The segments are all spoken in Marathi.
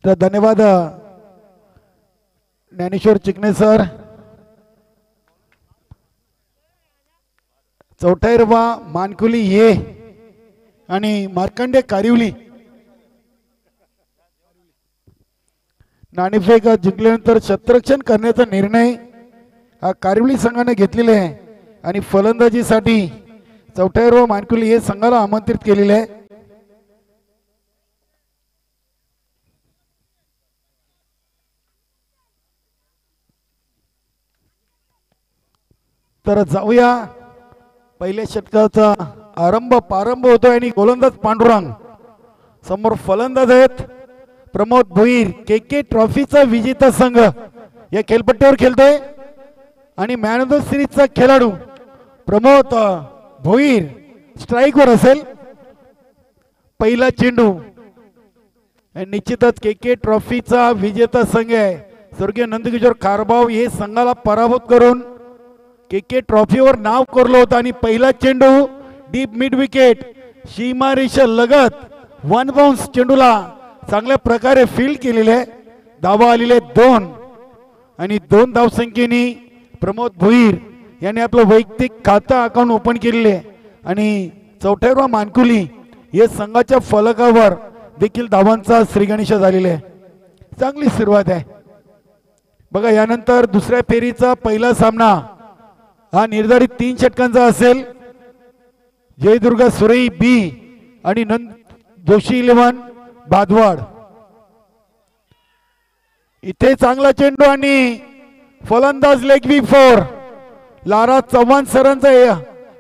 तर धन्यवाद ज्ञानेश्वर चिकणे सर. चौटाईरवा मानकुली ये आणि मार्कंडे कारिवली नाणेफेक जिंकल्यानंतर क्षेत्ररक्षण करण्याचा निर्णय हा कारिवली संघाने घेतलेला आहे आणि फलंदाजीसाठी चौटाईरवा मानकुली हे संघाला आमंत्रित केलेले आहे. तर जाऊया पहिल्या षटकाचा प्रारंभ होतोय आणि गोलंदाज पांडुरंग समोर फलंदाज आहेत प्रमोद भोईर. के ट्रॉफीचा विजेता संघ या खेळपट्टीवर खेळतोय आणि मॅन ऑफ द सिरीजचा खेळाडू प्रमोद भोईर स्ट्राईकवर असेल. पहिला चेंडू निश्चितच के ट्रॉफीचा विजेता संघ आहे स्वर्गीय नंदकिशोर कारभाव हे संघाला पराभूत करून के ट्रॉफीवर नाव कोरलं होतं आणि पहिला चेंडू डीप मिड विकेट सीमारेषा लगत वन बाउन्स चेंडूला चांगल्या प्रकारे फील्ड केलेले आहे. धावा आलेले 2 आणि 2 धावसंख्येने प्रमोद भोईर यांनी आपलं वैयक्तिक खातं अकाउंट ओपन केलेले आहे आणि चौटाईरवा मानकुली हे संघाच्या फलकावर देखील धावांचा श्रीगणेश झालेला आहे. चांगली सुरुवात आहे बघा. यानंतर दुसऱ्या फेरीचा पहिला सामना हा निर्धारित 3 षटकांचा असेल. जयदुर्गा सुरई बी आणि जोशी 11 भादवाड. इथे चांगला चेंडू आणि फलंदाज लेग बी 4. लारा चव्हाण सरांचा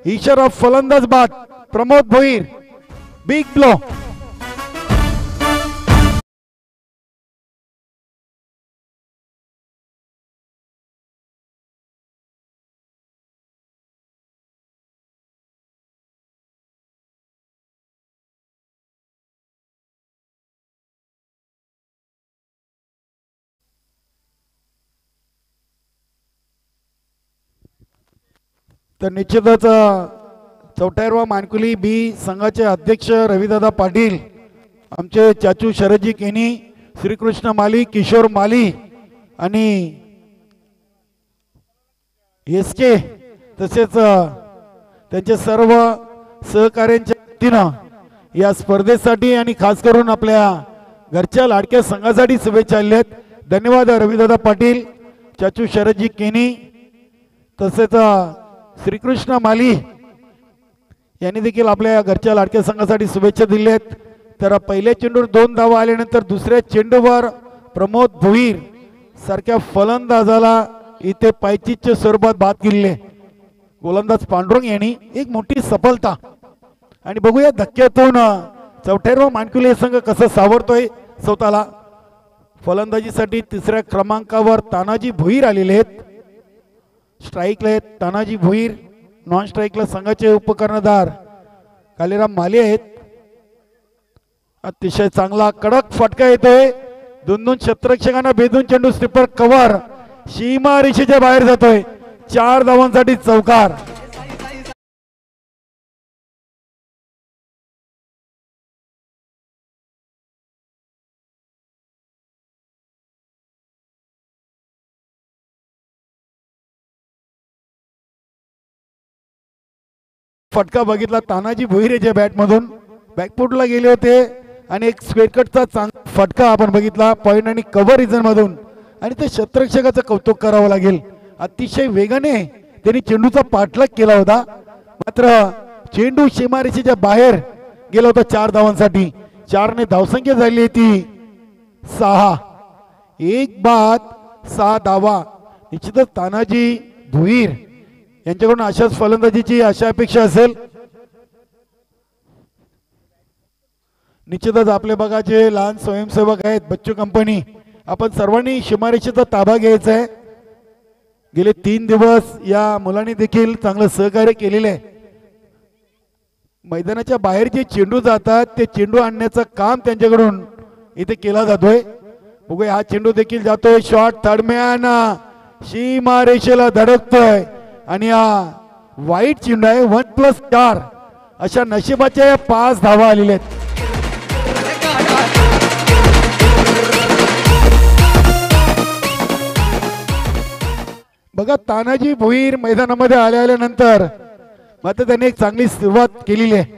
इशारा फलंदाज बाद. Pramod Bhoir big blow. तर निश्चितच चौटाईरवा मानकुली बी संघाचे अध्यक्ष रविदादा पाटील, आमचे चाचू शरदजी केनी, श्रीकृष्ण माली, किशोर माली आणि एस के तसेच त्यांचे सर्व सहकार्यांच्या वतीनं या स्पर्धेसाठी आणि खास करून आपल्या घरच्या लाडक्या संघासाठी शुभेच्छा आहेत. धन्यवाद रविदादा पाटील, चाचू शरदजी केनी तसेच श्रीकृष्ण माली यांनी देखील आपल्या घरच्या लाडक्या संघासाठी शुभेच्छा दिल्यात. तर पहिल्या चेंडूवर 2 धावा आल्यानंतर दुसऱ्या चेंडूवर प्रमोद भोईर सारख्या फलंदाजाला इथे पायचीच्या स्वरूपात बाद केले. गोलंदाज पांडुरंग यांनी एक मोठी सफलता. आणि बघूया धक्क्यातून चौटाईरवा मानकुली संघ कसं सावरतोय स्वतःला. फलंदाजीसाठी 3ऱ्या क्रमांकावर तानाजी भोईर आलेले आहेत. स्ट्राईकला आहेत तानाजी भोईर. नॉन स्ट्राईकला संघाचे उपकर्णधार कालीराम माली आहेत. अतिशय चांगला कडक फटका येतोय. 2 क्षेत्ररक्षकांना भेदून चेंडू स्लिपर कव्हर सीमा रेषेच्या बाहेर जातोय. 4 धावांसाठी चौकार. फटका बघितला तानाजी भोईरेच्या बॅट मधून बॅकफुटला गेले होते आणि एक स्क्वेअर कटचा चांगला फटका आपण बघितला पॉइंट आणि कव्हर रिजन मधून. आणि ते क्षेत्ररक्षकाचं कौतुक करावं लागेल. अतिशय वेगाने त्यांनी चेंडूचा पाठलाग केला होता, मात्र चेंडू सीमारेषेच्या बाहेर गेला होता 4 धावांसाठी. 4 ने धावसंख्या झाली ती 6. 1 बाद 6 धावा. निश्चितच तानाजी भोईर यांच्याकडून अशाच फलंदाजीची आशा अपेक्षा असेल. निश्चितच आपले बघा जे लहान स्वयंसेवक आहेत बच्चू कंपनी, आपण सर्वांनी सीमारेषेचा ताबा घ्यायचा आहे. गेले 3 दिवस या मुलांनी देखील चांगलं सहकार्य केलेलं आहे. मैदानाच्या बाहेर जे चेंडू जातात ते चेंडू आणण्याचं काम त्यांच्याकडून इथे केला जातोय. बघूया हा चेंडू देखील जातोय. शॉट थर्डमॅन सीमारेषेला धडकतोय आणि हा वाईट चेंडू आहे. 1+4 अशा नशिबाच्या 5 धावा आलेल्या आहेत. बघा तानाजी भोईर मैदानामध्ये आल्यानंतर मात्र त्यांनी एक चांगली सुरुवात केलेली आहे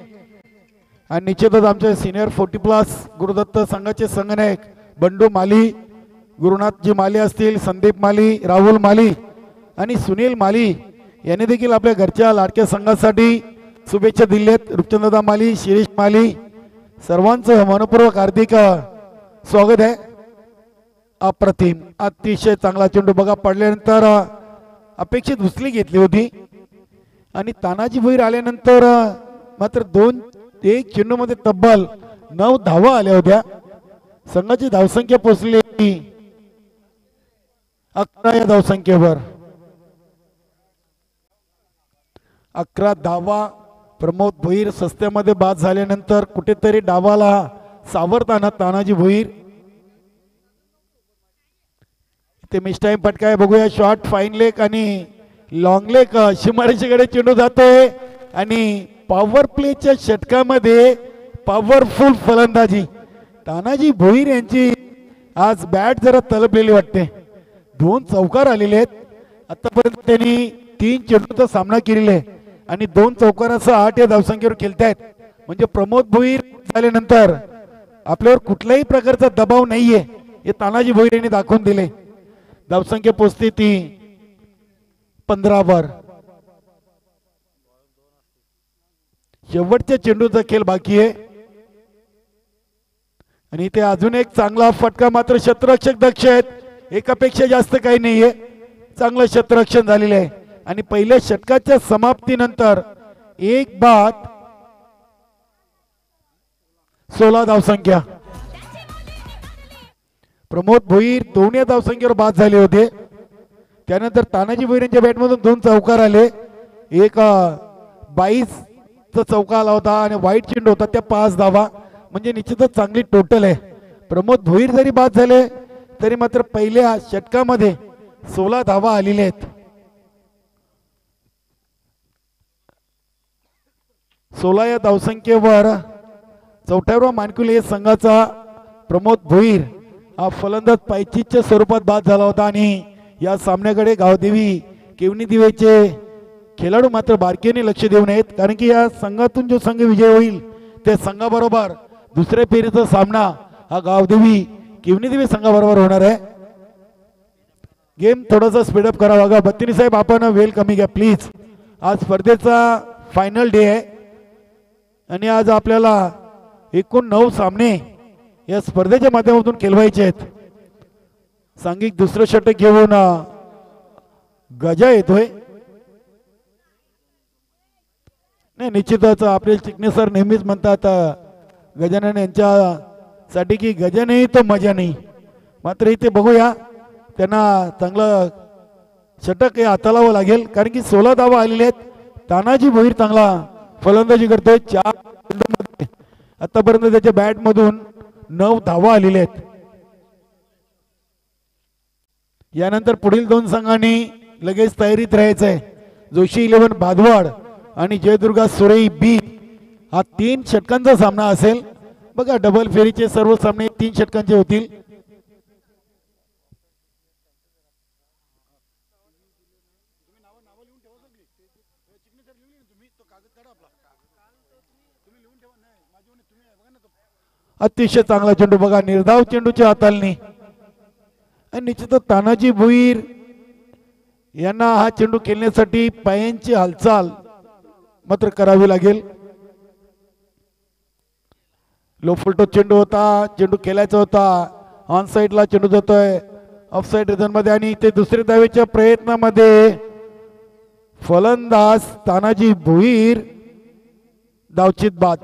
आणि निश्चितच आमचे सिनियर 40+ गुरुदत्त संघाचे संघनायक बंडू माली, गुरुनाथजी माली असतील, संदीप माली, राहुल माली आणि सुनील माली यांनी देखील आपल्या घरच्या लाडक्या संघासाठी शुभेच्छा दिल्यात. रूपचंद्रदा माली, शिरीष माली सर्वांचं मनपूर्वक हार्दिक स्वागत आहे. अप्रतिम अतिशय चांगला चेंडू बघा पडल्यानंतर अपेक्षित उचली घेतली होती आणि तानाजी भोईर आल्यानंतर मात्र 2-1 चेंडू मध्ये तब्बल 9 धावा आल्या होत्या. संघाची धावसंख्या पोहोचली 11 या धावसंख्येवर. 11 धावा प्रमोद भोईर सस्त्यामध्ये बाद झाल्यानंतर कुठेतरी डावाला सावरताना तानाजी भोईर ते मिस टाइम फटका बघूया. शॉर्ट फाईन लेग आणि लॉंग लेग शिमारेषेकडे चेंडू जातोय आणि पॉवर प्लेच्या षटकामध्ये पॉवरफुल फलंदाजी तानाजी भोईर यांची आज बॅट जरा तलपलेली वाटते. 2 चौकार आलेले आहेत. आतापर्यंत त्यांनी 3 चेंडूचा सामना केलेला आहे आणि 2 चौकारासह 8 या धावसंख्येवर खेळतायत. म्हणजे प्रमोद भोईर झाल्यानंतर आपल्यावर कुठल्याही प्रकारचा दबाव नाहीये हे तानाजी भोईर यांनी दाखवून दिले. धावसंख्या पोचते ती 15 वर. शेवटच्या चेंडूचा खेळ बाकी आहे आणि इथे अजून एक चांगला फटका मात्र क्षेत्ररक्षक दक्ष आहेत. एकापेक्षा जास्त काही नाहीये. चांगलं क्षेत्ररक्षण झालेलं आहे आणि पहिल्या षटकाच्या समाप्तीनंतर 1 बाद 16 धावसंख्या. प्रमोद भोईर 2 या धावसंख्येवर बाद झाले होते. त्यानंतर तानाजी भोईर यांच्या बॅटमधून 2 चौकार आले. एक 22चा चौका आला होता आणि वाईट चेंडू होता त्या 5 धावा. म्हणजे निश्चितच चांगली टोटल आहे. प्रमोद भोईर जरी बाद झाले तरी मात्र पहिल्या षटकामध्ये 16 धावा आलेल्या आहेत. 16 या धावसंख्येवर 4व्या मानकुले संघाचा प्रमोद भोईर हा फलंदाज पायचीच्या स्वरूपात बाद झाला होता आणि या सामन्याकडे गावदेवी केवनी दिवेचे खेळाडू मात्र बारकेने लक्ष देऊ नयेत. कारण की या संघातून जो संघ विजय होईल त्या संघाबरोबर दुसऱ्या फेरीचा सामना हा गावदेवी केवनी दिवे संघाबरोबर होणार आहे. गेम थोडासा स्पीडअप करा. बघा बत्तीनी साहेब आपण वेळ कमी घ्या प्लीज. आज स्पर्धेचा फायनल डे आहे आणि आज आपल्याला एकूण 9 सामने या स्पर्धेच्या माध्यमातून खेळवायचे आहेत. सांघिक दुसरं षटक घेऊन गजा येतोय. नाही निश्चितच आपले चिकणे सर नेहमीच म्हणतात गजानन यांच्यासाठी की गजा नाही तर मजा नाही. मात्र इथे बघूया त्यांना चांगलं षटक हे हाताळावं लागेल कारण की 16 धावा आलेले आहेत. तानाजी भोईर चांगला फलंदाजी करतोय. 4 चेंडूंमध्ये आतापर्यंत त्याच्या बॅट मधून 9 धावा आलेल्या आहेत. यानंतर पुढील 2 संघांनी लगेच तयारीत राहायचं आहे. जोशी 11 भादवाड आणि जयदुर्गा सुरई बी हा 3 षटकांचा सामना असेल. बघा डबल फेरीचे सर्व सामने 3 षटकांचे होतील. अतिशय चांगला चेंडू बघा निर्धाव चेंडूची हाताळणी आणि निश्चितच तानाजी भोईर यांना हा चेंडू खेळण्यासाठी पायांची हालचाल मात्र करावी लागेल. लो फुलटो चेंडू होता. चेंडू खेळायचा होता. ऑन साइडला चेंडू जातोय ऑफ साइड रिझन मध्ये आणि ते दुसऱ्या धावेच्या प्रयत्नामध्ये फलंदाज तानाजी भोईर धावचित बाद.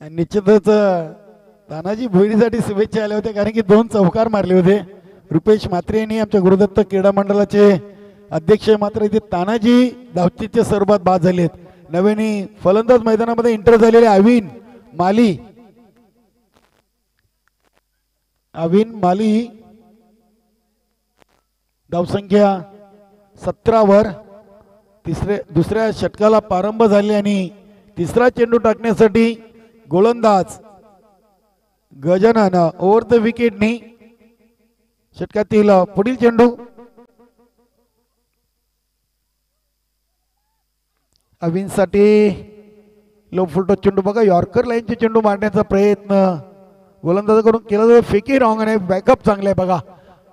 निश्चितच तानाजी भोईरीसाठी शुभेच्छा आल्या होत्या कारण की 2 चौकार मारले होते. रुपेश म्हात्रे यांनी आमच्या गुरुदत्त क्रीडा मंडळाचे अध्यक्ष मात्र इथे तानाजी धावचीच्या सर्वात बाद झाले आहेत. नव्याने फलंदाज मैदानामध्ये एंटर झालेले अविन माली धावसंख्या 17 वर दुसऱ्या षटकाला प्रारंभ झाले आणि तिसरा चेंडू टाकण्यासाठी गोलंदाज गजानन ओव्हर द विकेटनी षटकातील पुढील चेंडू अविनसाठी लो फुलटॉस चेंडू बघा. यॉर्कर लाईनचे चेंडू मारण्याचा प्रयत्न गोलंदाजाकडून केला जातो. फेकी रॉंग आणि बॅकअप चांगला आहे बघा.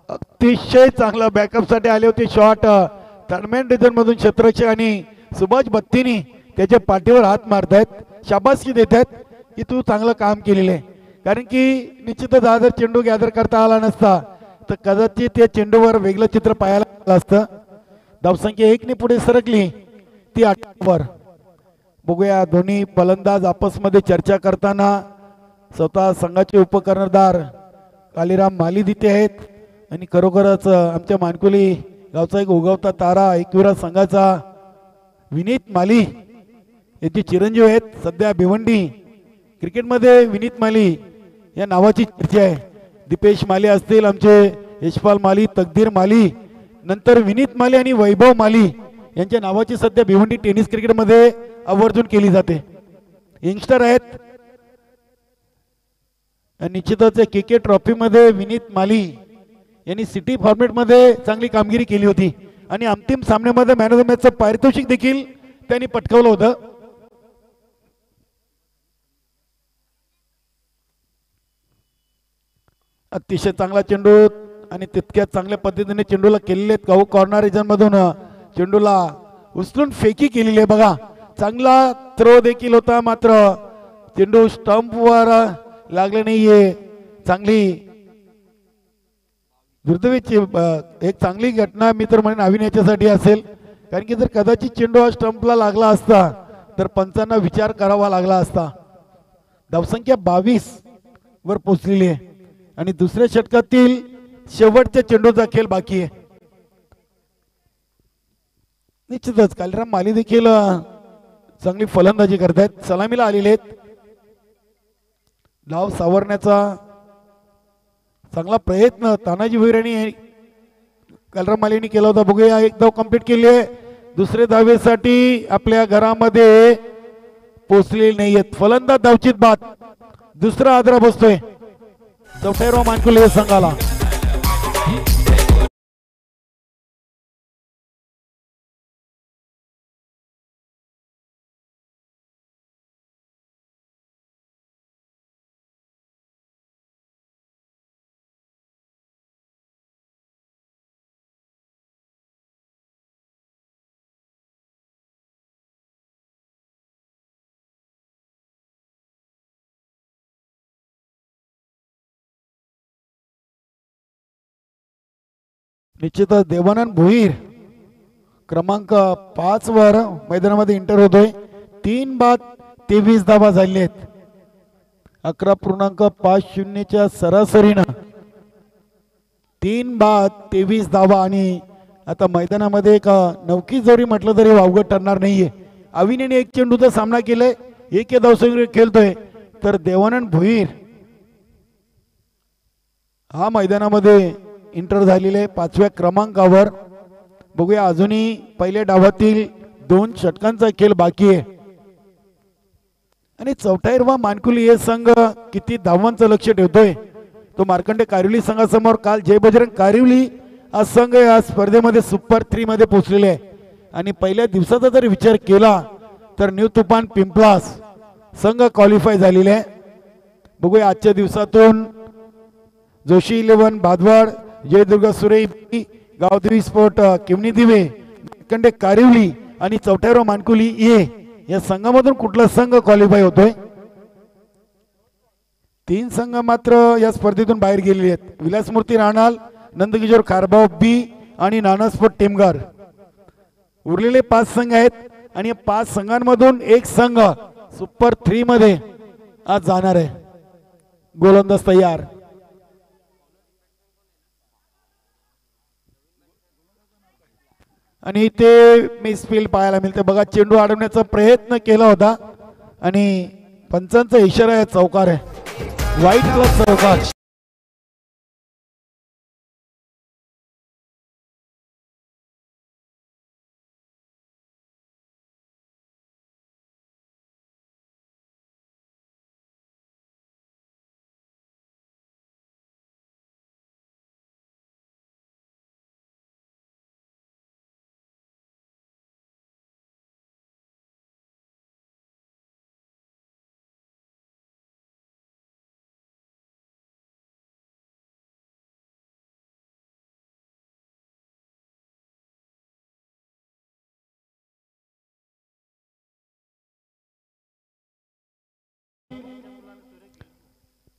अतिशय चांगला बॅकअप साठी आले होते शॉट. टर्नमॅन रिझन मधून क्षेत्ररक्षक आणि सुभाष बत्तीनी त्याच्या पाठीवर हात मारतायत, शाबासकी देत आहेत की तू चांगलं काम केलेलं आहे. कारण की निश्चितच हा जर चेंडू गॅदर करता आला नसता तर कदाचित त्या चेंडूवर वेगळं चित्र पाहायला आलं असतं. धावसंख्या 1 ने पुढे सरकली ती 8 वर. बघूया दोन्ही फलंदाज आपसमध्ये चर्चा करताना. स्वतः संघाचे उपकर्णधार कालीराम माली तिथे आहेत आणि खरोखरच आमच्या मानकुली गावचा एक उगवता तारा एकविरा संघाचा विनीत माली याचे चिरंजीव आहेत. सध्या भिवंडी क्रिकेटमध्ये विनीत माली या नावाची चर्चा आहे. दीपेश माली असतील, आमचे यशपाल माली, तकदीर माली, नंतर विनीत माली आणि वैभव माली यांच्या नावाची सध्या भिवंडी टेनिस क्रिकेटमध्ये आवर्जून केली जाते. यंगस्टर आहेत. निश्चितच KK ट्रॉफीमध्ये विनीत माली यांनी सिटी फॉर्मॅटमध्ये चांगली कामगिरी केली होती आणि अंतिम सामन्यामध्ये मॅन ऑफ द मॅचचं पारितोषिक देखील त्यांनी पटकावलं होतं. अतिशय चांगला चेंडू आणि तितक्याच चांगल्या पद्धतीने चेंडूला केलेले आहेत. गाऊ कॉर्नर रिजन मधून चेंडूला उचलून फेकी केलेली आहे बघा. चांगला थ्रो देखील होता, मात्र चेंडू स्टंप वर लागले नाहीये. चांगली दुर्दैवीची एक चांगली घटना मी तर म्हणेन अविन याच्यासाठी असेल. कारण की जर कदाचित चेंडू हा स्टंपला लागला असता तर पंचांना विचार करावा लागला असता. धावसंख्या 22 वर पोहोचलेली आहे आणि दुसऱ्या षटकातील शेवटच्या चेंडूचा खेळ बाकी आहे. निश्चितच कालीराम माली देखील चांगली फलंदाजी करतायत, सलामीला आलेले आहेत. धाव सावरण्याचा चांगला प्रयत्न तानाजी भोईर आणि कालीराम माली यांनी केला होता. बघूया, एक धाव कंप्लीट केली आहे. दुसऱ्या धावेसाठी आपल्या घरामध्ये पोचलेले नाहीयेत. फलंदाज धावचीत बाद. दुसरा आदरा बसतोय चौथ्या मानकुले संघाला. निश्चितच देवानंद भोईर क्रमांक 5 वर मैदानामध्ये एंटर होतोय. 3 बाद 23 धावा झाले आहेत. 11.50 च्या सरासरीनं 3 बाद 23 धावा आणि आता मैदानामध्ये एक नवकी जोरी म्हटलं तरी वावगं ठरणार नाहीये. अविनेने एक चेंडूचा सामना केलाय, एक धावसंख्या खेळतोय, तर देवानंद भोईर हा मैदानामध्ये इंटर झालेले 5व्या क्रमांकावर. बघूया, अजूनही पहिल्या डावातील 2 षटकांचा खेळ बाकी आहे आणि चौथ्या मानकुली हे संघ किती धावांचं लक्ष ठेवतोय तो मार्कंडे कारिवली संघासमोर. काल जय बजरंग कारिवली हा संघ या स्पर्धेमध्ये सुपर 3 मध्ये पोहोचलेले आहे आणि पहिल्या दिवसाचा जर विचार केला तर न्यू तुफान पिंपलास संघ क्वालिफाय झालेले आहे. बघूया, आजच्या दिवसातून जोशी 11 भादवाड, जयदुर्गा सुरे, गावदेवी स्पोर्ट किमनी दिवे, मार्कंडे कारिवली आणि चौथ्या मानकुली या संघामधून कुठला संघ क्वालिफाय होतोय. 3 संघ मात्र या स्पर्धेतून बाहेर गेलेले आहेत. विलासमूर्ती राणाल, नंदकिशोर खारबाव बी आणि नाना स्पोर्ट टीमगार. उरलेले 5 संघ आहेत आणि या 5 संघांमधून एक संघ सुपर 3 मध्ये आज जाणार आहे. गोलंदाज तयार. आणि ते मिसफील्ड पाहायला मिळते बघा. चेंडू अडवण्याचा प्रयत्न केला होता आणि पंचांचा इशारा आहे, चौकार आहे, वाईट प्लस चौकार.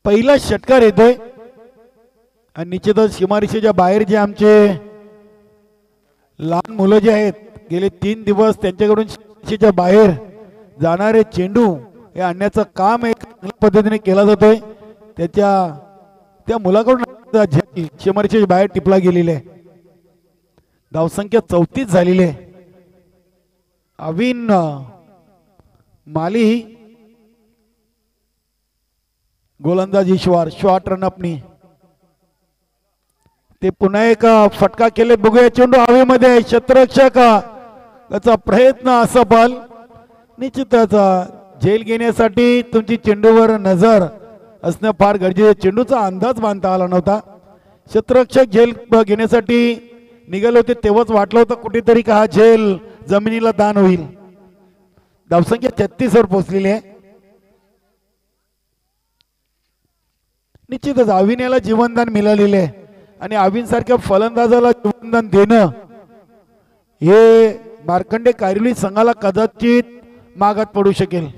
पहिला षटकार येतोय आणि निश्चितच सीमारेषेच्या बाहेर जे आमचे लहान मुलं जे आहेत गेले 3 दिवस त्यांच्याकडून सीमारेषेच्या बाहेर जाणारे चेंडू हे आणण्याचं काम एक चांगल्या पद्धतीने केला जातोय. त्या मुलाकडून सीमारेषेच्या बाहेर टिपला गेलेले आहे. धावसंख्या 34 झालेली आहे. अविन माली गोलंदाज ईश्वर शॉर्ट रनअपनी ते पुन्हा एक फटका केले. बघूया चेंडू हवेमध्ये, क्षेत्ररक्षक त्याचा प्रयत्न असफल. निश्चितच झेल घेण्यासाठी तुमची चेंडूवर नजर असणं फार गरजेचं. चेंडूचा अंदाज बांधता आला नव्हता. क्षेत्ररक्षक झेल घेण्यासाठी निघाले होते तेव्हाच वाटलं होतं कुठेतरी का हा झेल जमिनीला दान होईल. धावसंख्या 33 वर पोहोचलेली आहे. निश्चितच अविन जीवनदान मिळालेले आहे आणि अविन सारख्या फलंदाजाला जीवनदान देणं हे मार्कंडे कायरोली संघाला कदाचित मागात पडू शकेल.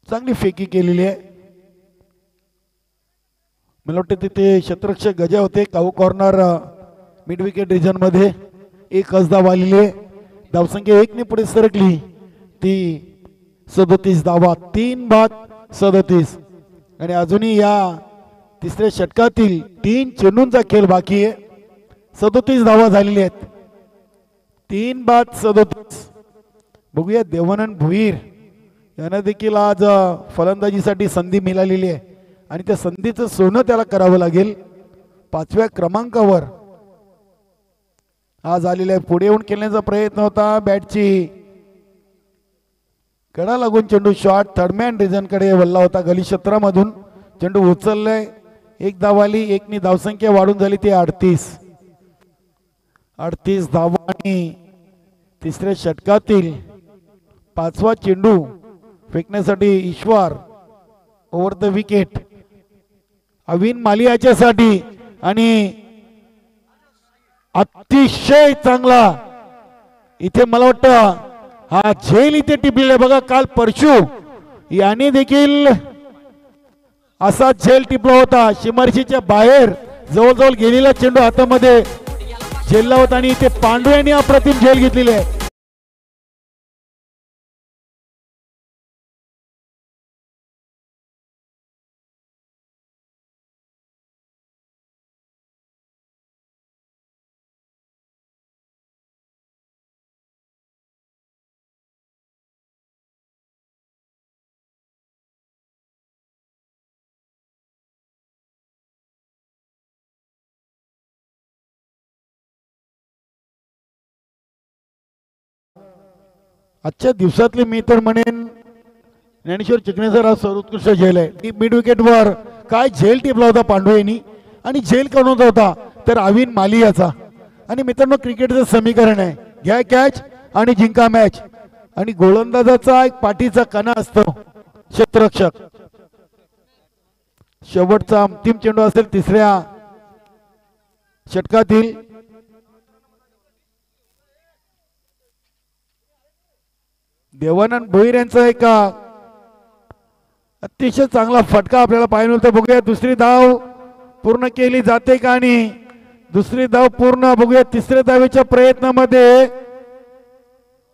चांगली फेकी केलेली आहे. मला वाटतं तिथे क्षेत्ररक्षक गजा होते. काऊ कॉर्नर मिड विकेट रिजन मध्ये 1 धाव आलेली आहे. धावसंख्या 1 ने पुढे सरकली ती 37 धावा. 3 बाद 37 आणि अजूनही या तिसऱ्या षटकातील 3 चेंडूंचा खेळ बाकी आहे. 37 धावा झालेल्या आहेत. 3 बाद 37. बघूया देवानंद भुईर यांना देखील आज फलंदाजीसाठी संधी मिळालेली आहे आणि त्या संधीचं सोनं त्याला करावं लागेल. 5व्या क्रमांकावर आज आलेला आहे. पुढे येऊन खेळण्याचा प्रयत्न होता. बॅटची कडा लागून चेंडू शॉट थर्डमॅन रिजन कडे वळला होता. गली क्षेत्रामधून चेंडू उचललाय. 1 धाव आली. 1 नी धावसंख्या वाढून झाली ती 38 धावा आणि तिसऱ्या षटकातील 5वा चेंडू फेकण्यासाठी ईश्वर ओव्हर द विकेट अविन माली याच्यासाठी आणि अतिशय चांगला इथे मला वाटतं हा झेल इथे टिपलेला बघा. काल परशु याने देखील असा झेल टिपला होता. सीमारेषेच्या बाहेर जवळजवळ गेलेला चेंडू हातामध्ये झेलला होता आणि इथे पांडू यांनी अप्रतिम झेल घेतलेली आहे. आजच्या दिवसातले मी तर म्हणेन ज्ञानेश्वर चिकणेसर हा सर्वोत्कृष्ट झेल आहे. मिड विकेट वर काय झेल टिपला होता पांडू यांनी आणि झेल कोणाचा होता तर अविन माली याचा. आणि मित्रांनो क्रिकेटचं समीकरण आहे घ्या कॅच आणि जिंका मॅच आणि गोलंदाजाचा एक पाठीचा कणा असतो क्षेत्ररक्षक. शेवटचा अंतिम चेंडू असेल तिसऱ्या षटकातील. देवानंद भोईर यांचा एक अतिशय चांगला फटका आपल्याला पाहायला मिळतो. बघूया दुसरी धाव पूर्ण केली जाते का आणि दुसरी धाव पूर्ण. बघूया तिसऱ्या धावेच्या प्रयत्नामध्ये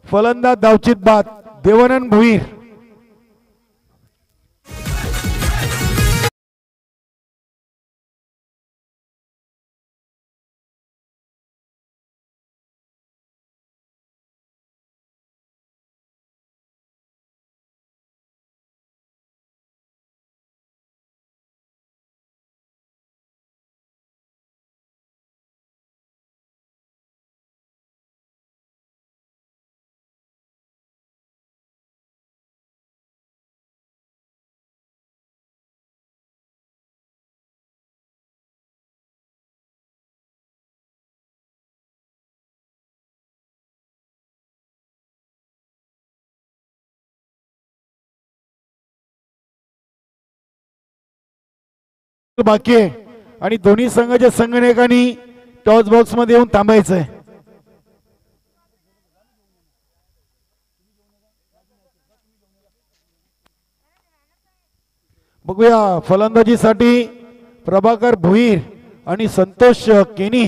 फलंदाज धावचीत बाद देवानंद भोईर बाकी आहे आणि दोन्ही संघाच्या संघनायकांनी टॉस बॉक्स मध्ये येऊन थांबायचंय. बघूया फलंदाजीसाठी प्रभाकर भुईर आणि संतोष केनी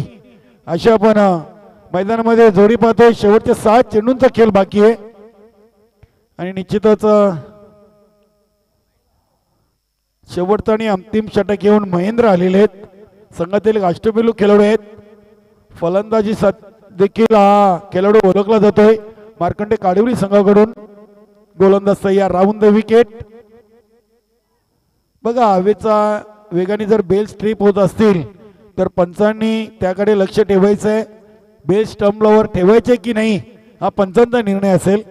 अशा पण मैदानामध्ये जोडी पाहतोय. शेवटच्या 7 चेंडूंचा खेळ बाकी आहे आणि निश्चितच शेवटचा आणि अंतिम षटक येऊन महेंद्र आलेले आहेत. संघातील अष्टपैलू खेळाडू आहेत. फलंदाजी देखील हा खेळाडू ओळखला जातोय मार्कंडे काडिवली संघाकडून. गोलंदाज तयार राऊंड द विकेट. बघा हवेचा वेगाने जर बेल स्ट्रीप होत असतील तर पंचांनी त्याकडे लक्ष ठेवायचं आहे. बेल स्टंपवर ठेवायचे की नाही हा पंचांचा निर्णय असेल.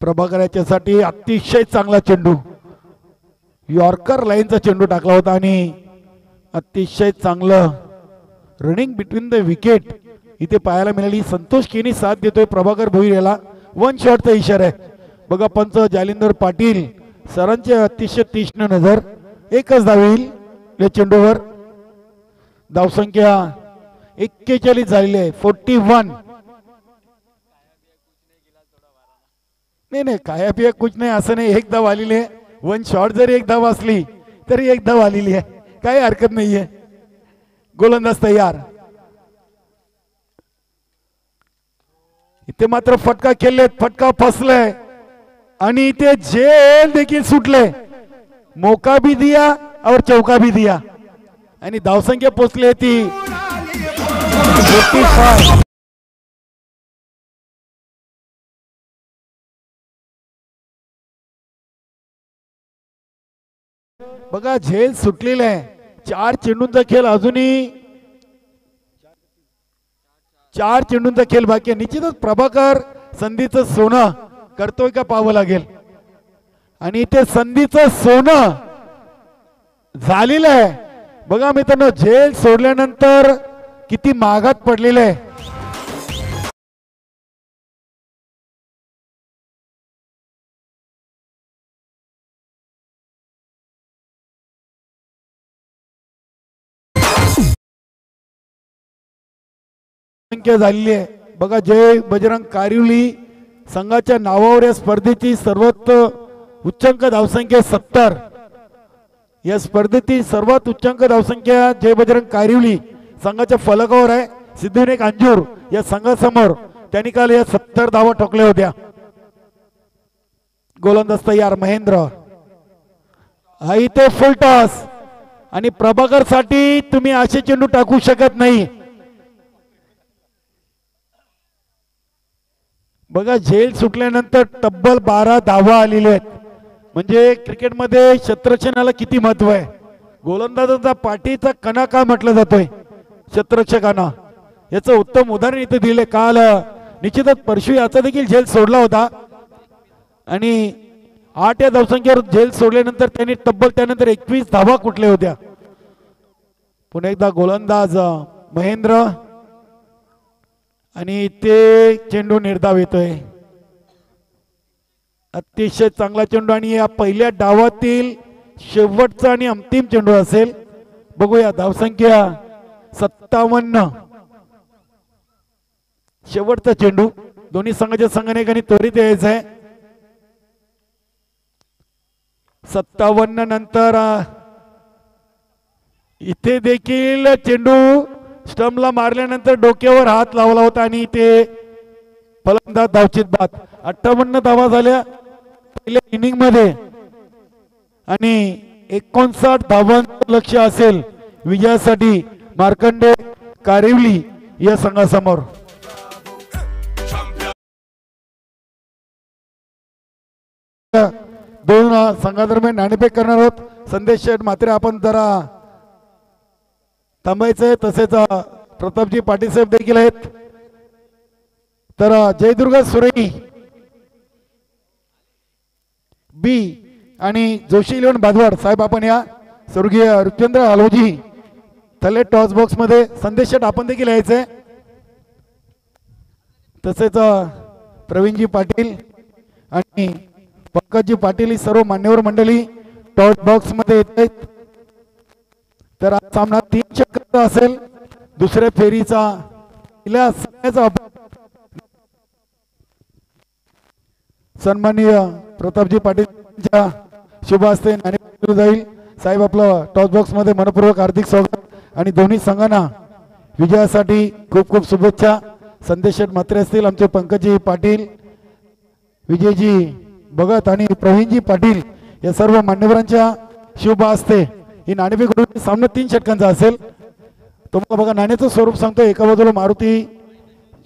प्रभाकर याच्यासाठी अतिशय चांगला चेंडू यॉर्कर लाईनचा चेंडू टाकला होता आणि अतिशय चांगलं रनिंग बिटवीन द विकेट इथे पाहायला मिळाली. संतोष केनी साथ देतोय प्रभाकर भोईर याला. 1 शॉटचा इशारा आहे. बघा पंच जालिंदर पाटील सरांचे अतिशय तीक्ष्ण नजर. एकच धाव येईल या चेंडूवर. धावसंख्या 41 झालेली आहे. 41. नाही खाया पिया कुछ नाही असं नाही. एक धाव आलेली आहे. 1 शॉट जरी एक धाव असली तरी एक धाव आलेली आहे. काही हरकत नाहीये. गोलंदाज तयार. इथे मात्र फटका खेळलेत. फटका फसलाय आणि इथे झेल देखील सुटले. मौका भी दिया और चौका भी दिया आणि धावसंख्या पोचली ती 45. बघा झेल सुटलेला आहे. 4 चेंडूंचा खेळ अजूनही 4 चेंडूंचा खेळ बाकी आहे. निश्चितच प्रभाकर संधीचं सोनं करतोय का पाहावं लागेल आणि इथे संधीचं सोनं झालेलं आहे. बघा मित्रांनो झेल सोडल्यानंतर किती मागात पडलेलं आहे. संख्या झालेली आहे. बघा जय बजरंग कारिवली संघाच्या नावावर या स्पर्धेची सर्वात उच्चांक धावसंख्या 70. या स्पर्धेतील सर्वात उच्चांक धावसंख्या जय बजरंग कारिवली संघाच्या फलकावर आहे. सिद्धविनायक अंजूर या संघासमोर त्यांनी काल या 70 धावा ठोकल्या होत्या. गोलंदाज तयार महेंद्र. हा इथे फुल टॉस आणि प्रभाकर साठी तुम्ही असे चेंडू टाकू शकत नाही. बघा झेल सुटल्यानंतर तब्बल 12 धावा आलेल्या आहेत. म्हणजे क्रिकेटमध्ये क्षेत्ररक्षणाला किती महत्व आहे. गोलंदाजाचा पाठीचा कणा का म्हटलं जातोय क्षेत्ररक्षकांना याचं उत्तम उदाहरण इथे दिले. काल निश्चितच परशु याचा देखील झेल सोडला होता आणि 8 या धावसंख्येवर झेल सोडल्यानंतर त्यांनी तब्बल त्यानंतर 21 धावा कुठल्या होत्या. पुन्हा एकदा गोलंदाज महेंद्र आणि ते चेंडू निर्धाव येतोय. अतिशय चांगला चेंडू आणि या पहिल्या डावातील शेवटचा आणि अंतिम चेंडू असेल. बघूया धावसंख्या 57. शेवटचा चेंडू दोन्ही संघाच्या संघनायकांनी त्वरित यायचं आहे. 57 नंतर इथे देखील चेंडू स्टंपला मारल्यानंतर डोक्यावर हात लावला होता आणि ते फलंदाज धावचित बाद. 58 धावा झाल्या पहिल्या इनिंग मध्ये आणि 59 धावांचं लक्ष्य असेल विजयासाठी मार्कंडे कारिवली या संघासमोर. दोन संघादरम्यान नाणेफेक करणार आहोत. संदेश शेठ मात्र आपण जरा थांबायचंय. तसेच प्रतापजी पाटील साहेब देखील आहेत. तर जयदुर्ग सुरई बी आणि जोशी इलेवन बादवाड साहेब आपण या. स्वर्गीय रुचेंद्र आलोजी थले टॉस बॉक्स मध्ये. संदेश शेठ आपण देखील यायचंय. तसेच प्रवीणजी पाटील आणि पंकजी पाटील ही सर्व मान्यवर मंडळी टॉस बॉक्स मध्ये येत आहेत. तर हा सामना 3 षटकांचा असेल. दुसऱ्या फेरीचा सन्माननीय प्रतापजी पाटील शुभ हस्ते नाणे जाईल. साहेब आपलं टॉस बॉक्स मध्ये मनपूर्वक हार्दिक स्वागत आणि दोन्ही संघांना विजयासाठी खूप खूप शुभेच्छा. संदेश मात्रे असतील, आमचे पंकजी पाटील, विजयजी भगत आणि प्रवीणजी पाटील या सर्व मान्यवरांच्या शुभ हस्ते ही नाणेफेक सामना 3 षटकांचा असेल. तुम्हाला बघा नाण्याचं स्वरूप सांगतो. एका बाजूला मारुती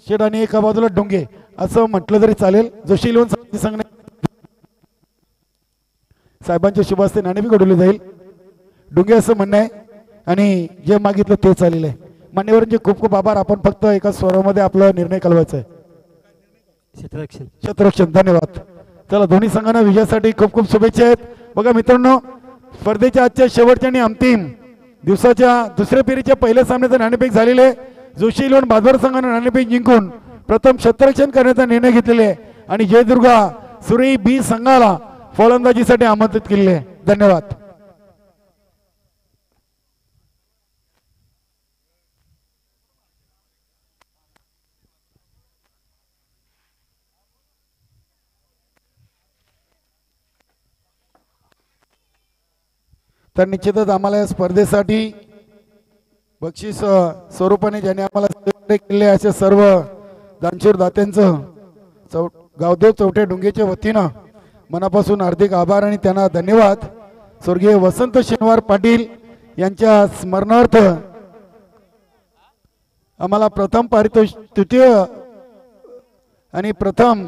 शेड आणि एका बाजूला डोंगे असं म्हटलं तरी चालेल. जोशी इलेव्हन संघ साहेबांच्या शुभ हस्ते नाणेफेक उडवली जाईल. डोंगे असं म्हणणं आहे आणि जे मागितलं ते चालेलं आहे. मान्यवरांचे खूप खूप आभार. आपण फक्त एका स्वरामध्ये आपला निर्णय कळवायचा आहे. क्षेत्ररक्षण. धन्यवाद. चला दोन्ही संघांना विजयासाठी खूप खूप शुभेच्छा आहेत. बघा मित्रांनो, स्पर्धेच्या आजच्या शेवटच्या आणि अंतिम दिवसाच्या दुसऱ्या फेरीच्या पहिल्या सामन्याचं नाणेफेक झालेले आहे. जोशी इलेव्हन बाजार संघाने नाणेफेक जिंकून प्रथम क्षेत्ररक्षण करण्याचा निर्णय घेतलेला आहे आणि जयदुर्गा सुरई बी संघाला फलंदाजीसाठी आमंत्रित केलेले आहे. धन्यवाद. तर निश्चितच आम्हाला या स्पर्धेसाठी बक्षीस स्वरूपाने ज्याने आम्हाला सहकार्य केले असे सर्व दानशूर दात्यांचं गावदेव चौटे डोंगेच्या वतीनं मनापासून हार्दिक आभार आणि त्यांना धन्यवाद. स्वर्गीय वसंत शनिवार पाटील यांच्या स्मरणार्थ आम्हाला प्रथम तृतीय आणि प्रथम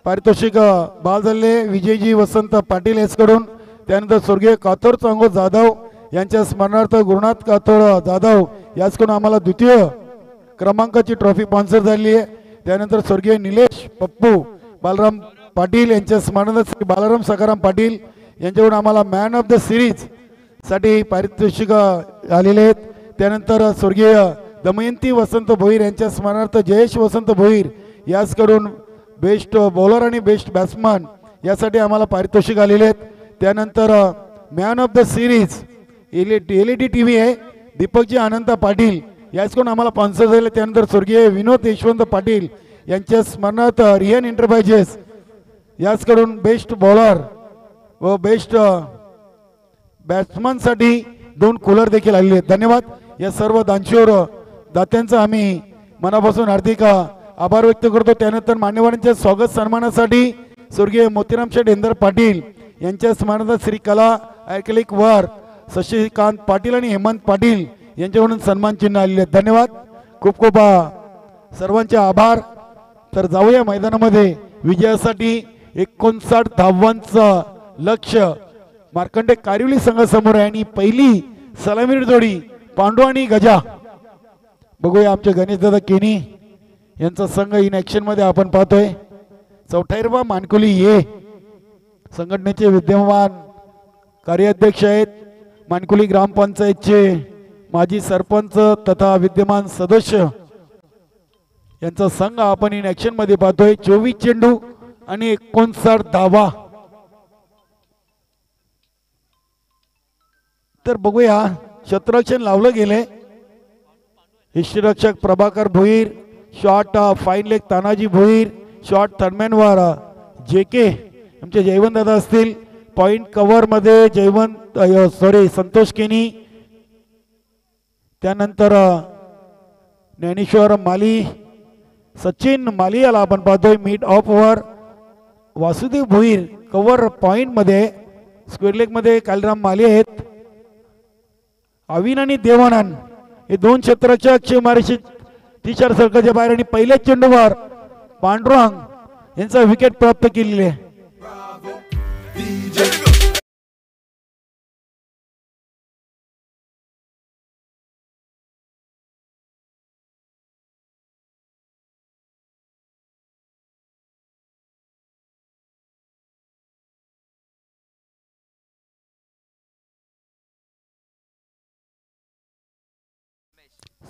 पारितोषिक बालजल्ले विजयजी वसंत पाटील यांच्याकडून, त्यानंतर स्वर्गीय कातोर चांगो जाधव यांच्या स्मरणार्थ गुरुनाथ कातोर जाधव याचकडून आम्हाला द्वितीय क्रमांकाची ट्रॉफी स्पॉन्सर झाली आहे. त्यानंतर स्वर्गीय निलेश पप्पू बालराम पाटील यांच्या स्मरणार्थ श्री बालाराम सखाराम पाटील यांच्याकडून आम्हाला मॅन ऑफ द सिरीज साठी पारितोषिक आलेले आहेत. त्यानंतर स्वर्गीय दमयंती वसंत भोईर यांच्या स्मरणार्थ जयेश वसंत भोईर याचकडून बेस्ट बॉलर आणि बेस्ट बॅट्समन यासाठी आम्हाला पारितोषिक आलेले आहेत. त्यानंतर man of the series LED TV आहे दीपकजी अनंत पाटील याचकडून आम्हाला स्पॉन्सर झाले. त्यानंतर स्वर्गीय विनोद यशवंत पाटील यांच्या स्मरणार्थ रियन एंटरप्राइजेस याचकडून बेस्ट बॉलर व बेस्ट बॅट्समन साठी 2 कूलर देखील आलेले आहेत. धन्यवाद. या सर्व दानशूर दात्यांचा आम्ही मनापासून हार्दिक आभार व्यक्त करतो. त्यानंतर मान्यवरांच्या स्वागत सन्मानासाठी स्वर्गीय मोतीराम शेठ इंदर पाटील यांच्या स्मरणार्थ श्री कला ऐकलिक वर शशिकांत पाटील आणि हेमंत पाटील यांच्याकडून सन्मान चिन्ह आलेले आहेत. धन्यवाद. खूप खूप सर्वांचे आभार. तर जाऊया मैदानामध्ये. विजयासाठी 59 धावांचं लक्ष्य मार्कंडे कारिवली संघासमोर आहे आणि पहिली सलामीर जोडी पांडू आणि गजा. बघूया आमचे गणेशदादा केनी यांचा संघ इन ऍक्शन मध्ये आपण पाहतोय. चौठाईरवा मानकुली ये संघटनेचे विद्यमान कार्याध्यक्ष आहेत. मानकुली ग्रामपंचायतचे माजी सरपंच तथा विद्यमान सदस्य यांचा संघ आपण इन ऍक्शन मध्ये पाहतोय. 24 चेंडू आणि 59 धावा. तर बघूया क्षेत्ररक्षण लावलं गेले. यष्टीरक्षक Prabhakar Bhoir, shot fine leg Tanaji Bhoir, shot third man वर जेके आमचे जयवंत दादा असतील. पॉइंट कव्हर मध्ये संतोष केनी. त्यानंतर ज्ञानेश्वर माली, सचिन माली याला आपण पाहतोय. मिड ऑफ वर वासुदेव भोईर. कव्हर पॉइंट मध्ये स्क्वेअर लेग मध्ये कालराम माली आहेत. अविन आणि देवानंद हे 2 क्षेत्ररक्षक क्षेमारेषे 3-4 सर्कलच्या बाहेर आणि पहिल्या चेंडूवर पांडुरंग यांचा विकेट प्राप्त केलेली आहे.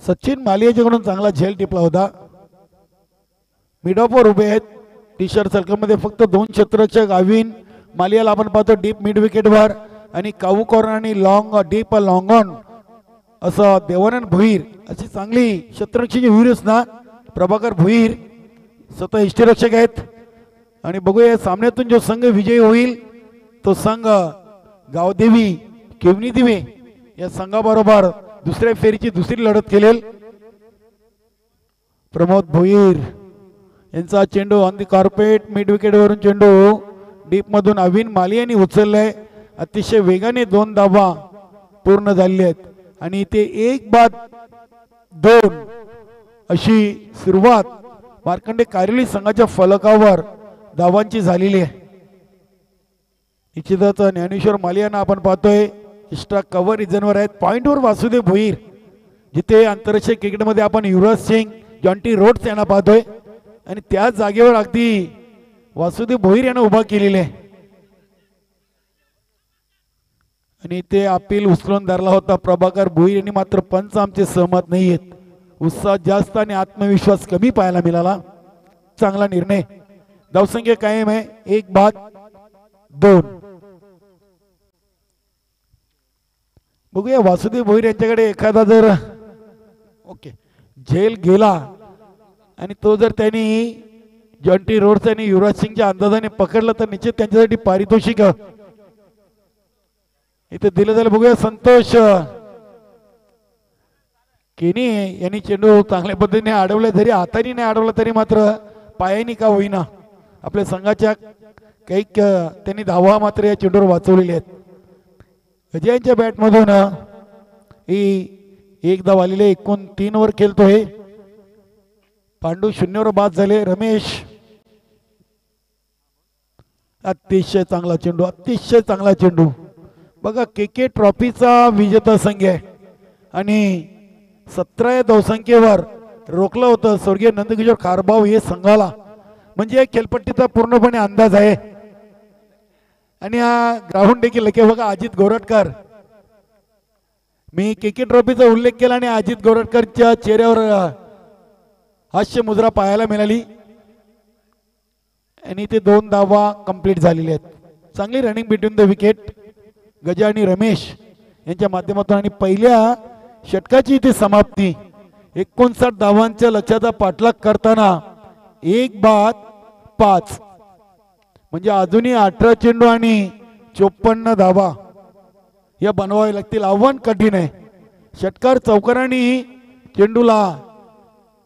सचिन माली याच्याकडून चांगला झेल टिपला होता. मिड ऑफ वर उभे आहेत टी शर्ट सर्कलमध्ये फक्त 2 क्षेत्ररक्षक अविन मालियाला आपण पाहतो डीप मिड विकेटवर आणि काऊ कॉर्नर आणि लॉंग डीप लॉंग ऑन असं देवानंद भोईर अशी चांगली क्षेत्ररक्षक वीर असणार प्रभाकर भोईर स्वतः यष्टीरक्षक आहेत आणि बघूया सामन्यातून जो संघ विजयी होईल तो संघ गावदेवी केवनी दिवे या संघाबरोबर दुसऱ्या फेरीची दुसरी लढत खेळेल। प्रमोद भोईर यांचा चेंडू on the carpet mid wicket वरून चेंडू डीप मधून अविन माली यांनी उचललाय अतिशय वेगाने 2 धावा पूर्ण झालेले आहेत आणि इथे 1-2 अशी सुरुवात मार्कंडे कारिवली संघाच्या फलकावर धावांची झालेली आहे। निश्चितच ज्ञानेश्वर मालियांना आपण पाहतोय एक्स्ट्रा कव्हर रिजनवर आहेत पॉइंटवर वासुदेव भोईर जिथे आंतरराष्ट्रीय क्रिकेटमध्ये आपण युवराज सिंग जॉन्टी रोड्स यांना पाहतोय आणि त्याच जागेवर अगदी वासुदेव भोईर यांना उभा केलेले आहे आणि ते अपील उचलून धरला होता प्रभाकर भोईर यांनी मात्र पंच आमचे सहमत नाही आहेत उत्साह जास्त आणि आत्मविश्वास कमी पाहायला मिळाला चांगला निर्णय धावसंख्या कायम आहे 1-2 बघूया वासुदेव भोईर यांच्याकडे एखादा जर ओके झेल गेला आणि तो जर त्यांनी जॉन्टी रोड्स आणि युवराज सिंगच्या अंदाजाने पकडला तर निश्चित त्यांच्यासाठी पारितोषिक इथे दिलं जाईल। बघूया संतोष केनी यांनी चेंडू चांगल्या पद्धतीने अडवला जरी हाताने नाही अडवला तरी मात्र पायाने का होईना आपल्या संघाच्या काही त्यांनी धावा मात्र या चेंडूवर वाचवलेले आहेत। विजयांच्या बॅटमधून ही 1 धाव आलेले 3 वर खेळतोय पांडू 0 वर बाद झाले। रमेश अतिशय चांगला चेंडू बघा के ट्रॉफीचा विजेता संघ आहे आणि 17 या धावसंख्येवर रोखलं होतं स्वर्गीय नंदकिशोर खारबाव हे संघाला म्हणजे या खेळपट्टीचा पूर्णपणे अंदाज आहे आणि हा ग्राउंड देखील लके बघा अजित गोरटकर मी के ट्रॉफीचा उल्लेख केला आणि अजित गोरटकरच्या चेहऱ्यावर हास्य मुद्रा पाहायला मिळाली आणि ते 2 धावा कंप्लीट झालेले आहेत। चांगली running between the wicket Gaja आणि रमेश यांच्या माध्यमातून आणि पहिल्या षटकाची इथे समाप्ती 59 धावांच्या लक्ष्याचा पाठलाग करताना 1-5 म्हणजे अजूनही 18 चेंडू आणि 54 धावा या बनवावे लागतील। आव्हान कठीण आहे षटकार चौकारांनी चेंडूला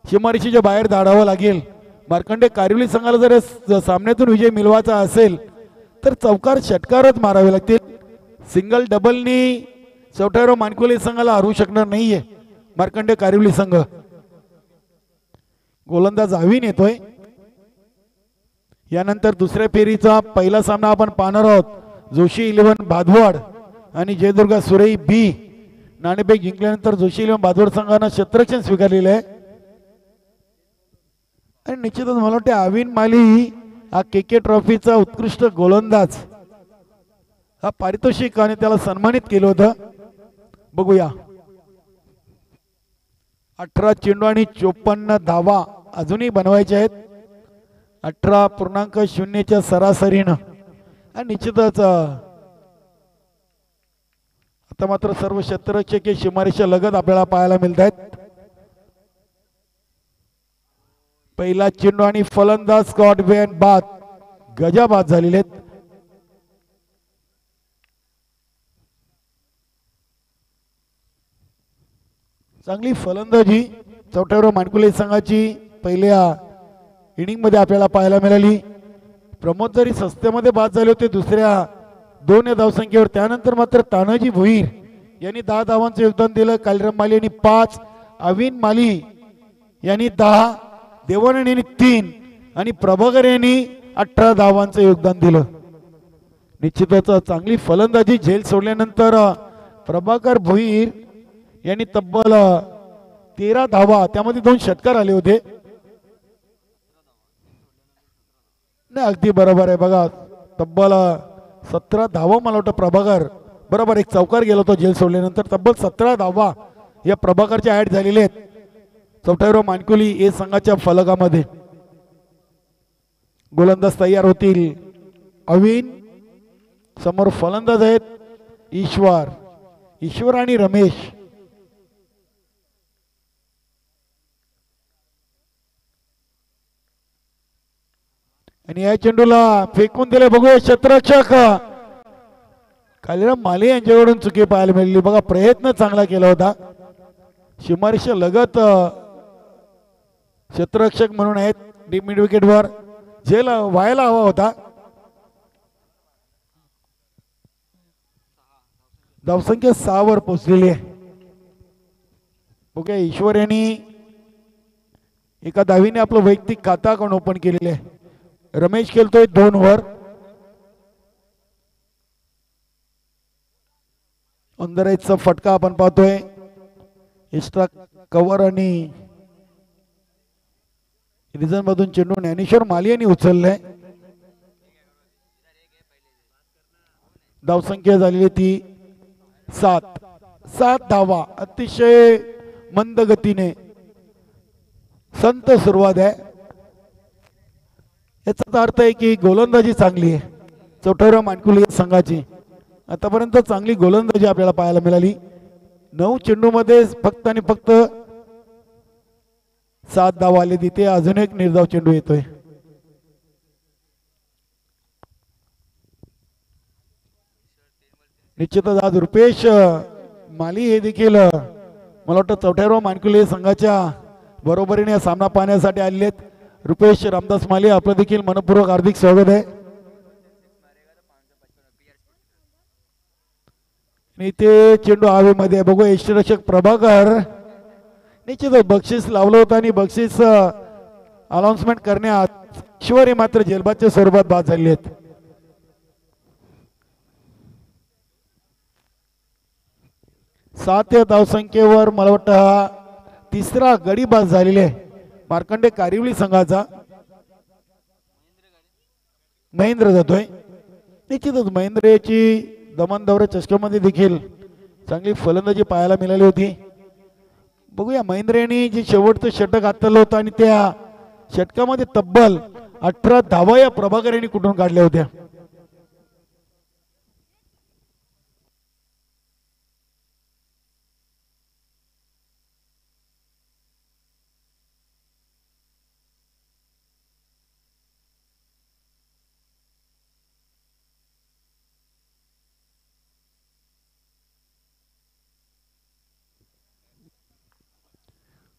सीमारेषेच्या बाहेर धाडावं लागेल। मार्कंडे कारिवली संघाला जर सामन्यातून विजय मिळवायचा असेल तर चौकार षटकारच मारावे लागतील सिंगल डबलनी चौथ्यावर मानकुले संघाला हरवू शकणार नाहीये मार्कंडे कारिवली संघ। गोलंदाज अविन येतोय यानंतर दुसऱ्या फेरीचा पहिला सामना आपण पाहणार आहोत जोशी 11 भादवाड आणि जयदुर्गा सुरई बी नाणेफेक जिंकल्यानंतर जोशी 11 भादवाड संघाने क्षेत्ररक्षण स्वीकारलेले आहे आणि निश्चितच मला वाटते अविन माली हा के ट्रॉफीचा उत्कृष्ट गोलंदाज हा पारितोषिक आणि त्याला सन्मानित केलं होतं। बघूया 18 चेंडू आणि 54 धावा अजूनही बनवायचे आहेत 18.0 सरासरीनं आणि निश्चितच आता मात्र सर्व क्षेत्ररक्षक सीमारेषा लगत आपल्याला पाहायला मिळत आहेत। पहिला चेंडू आणि फलंदाज स्कॉट वेन बाद गजा बाद झालेले आहेत। चांगली फलंदाजी चौथ्यावर मानकुले संघाची पहिल्या इनिंग मध्ये आपल्याला पाहायला मिळाली। प्रमोद जरी सस्त्यामध्ये बाद झाले होते दुसऱ्या 2 या धावसंख्येवर त्यानंतर मात्र तानाजी भोईर यांनी 10 धावांचं योगदान दिलं। कालीराम माली यांनी 5 अविन माली यांनी 10 देवानंद यांनी 3 आणि प्रभाकर यांनी 18 धावांचं योगदान दिलं। निश्चितच चांगली फलंदाजी झेल सोडल्यानंतर प्रभाकर भोईर यांनी तब्बल 13 धावा त्यामध्ये 2 षटकार आले होते। नाही अगदी बरोबर आहे बघा तब्बल 17 धावा मला वाटतं प्रभाकर बरोबर एक चौकार गेला होता झेल सोडल्यानंतर तब्बल 17 धावा या प्रभाकरच्या ऍड झालेले आहेत चौथ्यावर मानकुली ए संघाच्या फलकामध्ये। गोलंदाज तयार होतील. अविन समोर फलंदाज आहेत ईश्वर आणि रमेश. आणि या चेंडूला फेकून दिले. बघूया क्षेत्ररक्षक कालीराम माले यांच्याकडून चुकी पाहायला मिळाली. बघा प्रयत्न चांगला केला होता. सीमारेष लगत क्षेत्ररक्षक म्हणून आहेत डीप मिड विकेटवर. झेल व्हायला हवा होता. धावसंख्या 6 वर पोहोचलेली आहे. ओके ईश्वर यांनी एका धावीने आपलं वैयक्तिक खाता अकाउंट ओपन केलेले आहे. रमेश खेळतोय 2 वर. अंदरचा फटका आपण पाहतोय. एक्स्ट्रा कव्हर आणि रिझन मधून चेंडू ज्ञानेश्वर माली यांनी उचललाय. धावसंख्या झालेली ती 7 धावा. अतिशय मंद गतीने संत सुरुवात आहे. याचा अर्थ आहे की गोलंदाजी चांगली आहे. चौथाव्या मानकुली संघाची आतापर्यंत चांगली गोलंदाजी आपल्याला पाहायला मिळाली. 9 चेंडूमध्ये फक्त आणि फक्त 7 धावा आले. तिथे अजून एक निर्धाव चेंडू येतोय. निश्चितच आज रुपेश माली हे देखील मला वाटतं चौथ्या मानकुले संघाच्या बरोबरीने सामना पाहण्यासाठी आलेले आहेत. रुपेश रामदास माली आपलं देखील मनपूर्वक हार्दिक स्वागत आहे. आणि ते चेंडू हवेमध्ये बघू. यष्टीरक्षक प्रभाकर निश्चितच बक्षीस लावलं होतं आणि बक्षीस अनाउन्समेंट करण्यात ईश्वरी मात्र जेलबादच्या स्वरूपात बाद झाले आहेत. सात धावसंख्येवर मला वाटतं हा 3रा गडी बाद झालेला आहे मार्कंडे कारिवली संघाचा. महेंद्र जातोय. निश्चितच महेंद्र याची दमन दौरा चषकामध्ये देखील चांगली फलंदाजी पाहायला मिळाली होती. बघूया महेंद्र यांनी जे शेवटचं षटक हाताळलं होतं आणि त्या षटकामध्ये तब्बल 18 धावा या प्रभाकर यांनी कुठून काढल्या होत्या.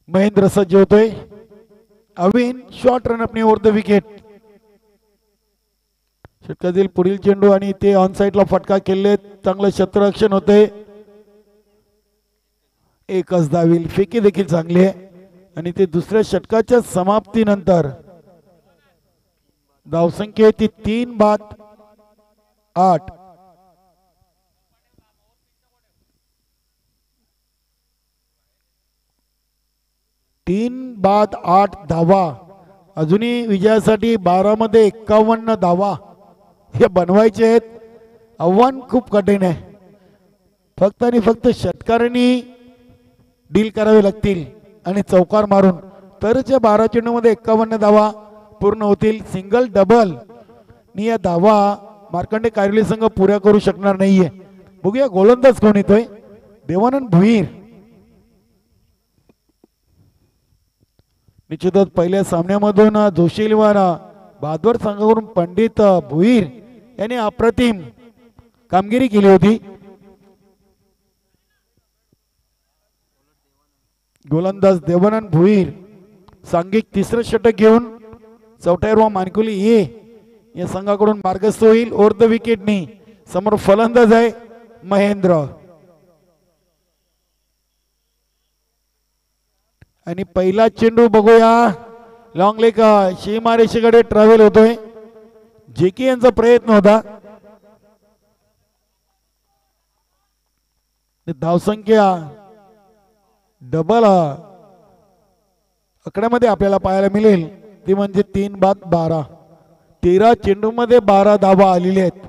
महेंद्र सज्ज होतोय. अविन शॉर्ट रन अपनी ओव्हर द विकेट. षटकातील पुढील चेंडू आणि ते ऑन साइडला फटका केले. चांगलं क्षेत्ररक्षण होते. एकच धावील फेकी देखील चांगली आहे. आणि ते दुसऱ्या षटकाच्या समाप्तीनंतर धावसंख्या ती 3 बाद 8. तीन बाद 8 धावा. अजूनही विजयासाठी 12 मध्ये 51 धावा हे बनवायचे आहेत. आव्हान खूप कठीण आहे. फक्त आणि फक्त षटकारांनी डील करावे लागतील आणि चौकार मारून तरच या 12 चेंडूमध्ये 51 धावा पूर्ण होतील. सिंगल डबल नि या धावा मार्कंडे कारिवली संघ पुऱ्या करू शकणार नाहीये. बघूया गोलंदाज कोण येतोय. देवानंद भुईर. निश्चितच पहिल्या सामन्यामधून जोशीलवारा बहादूर संघाकडून पंडित भुईर यांनी अप्रतिम कामगिरी केली होती. गोलंदाज देवानंद भुईर सांघिक 3रं षटक घेऊन चौथ्या मानकुली या संघाकडून मार्गस्थ होईल. ओव्हर द विकेटनी समोर फलंदाज आहे महेंद्र. आणि पहिला चेंडू बघूया. लॉंग लेग सीमारेषेकडे ट्रॅव्हल होतोय. जेके यांचा प्रयत्न होता. धावसंख्या डबल आकड्यामध्ये आपल्याला पाहायला मिळेल ती म्हणजे 3 बाद 12. 13 चेंडू मध्ये 12 धावा आलेले आहेत.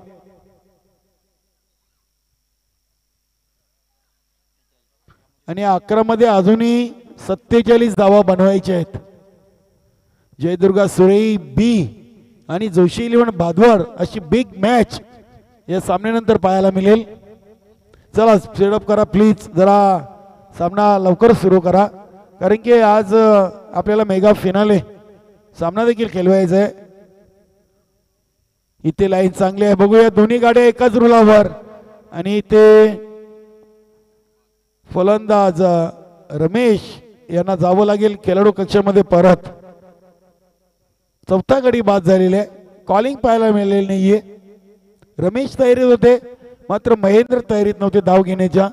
आणि 11 मध्ये अजूनही 47 धावा बनवायचे आहेत. जयदुर्गा सुरेई बी आणि जोशी 11 भादवर अशी बिग मॅच या सामन्यानंतर पाहायला मिळेल. चला सेटअप करा प्लीज, जरा सामना लवकर सुरू करा कारण की आज आपल्याला मेगा फिनाले सामना देखील खेळवायचा आहे. इथे लाईन चांगली आहे, बघूया दोन्ही गाड्या एकाच रुलावर आणि इथे फलंदाज रमेश यांना जावं लागेल खेळाडू कक्षामध्ये परत. चौथा गडी बाद झालेला आहे, कॉलिंग पाहायला मिळालेली नाहीये. रमेश तयारीत होते मात्र महेंद्र तयारीत नव्हते धाव घेण्याच्या.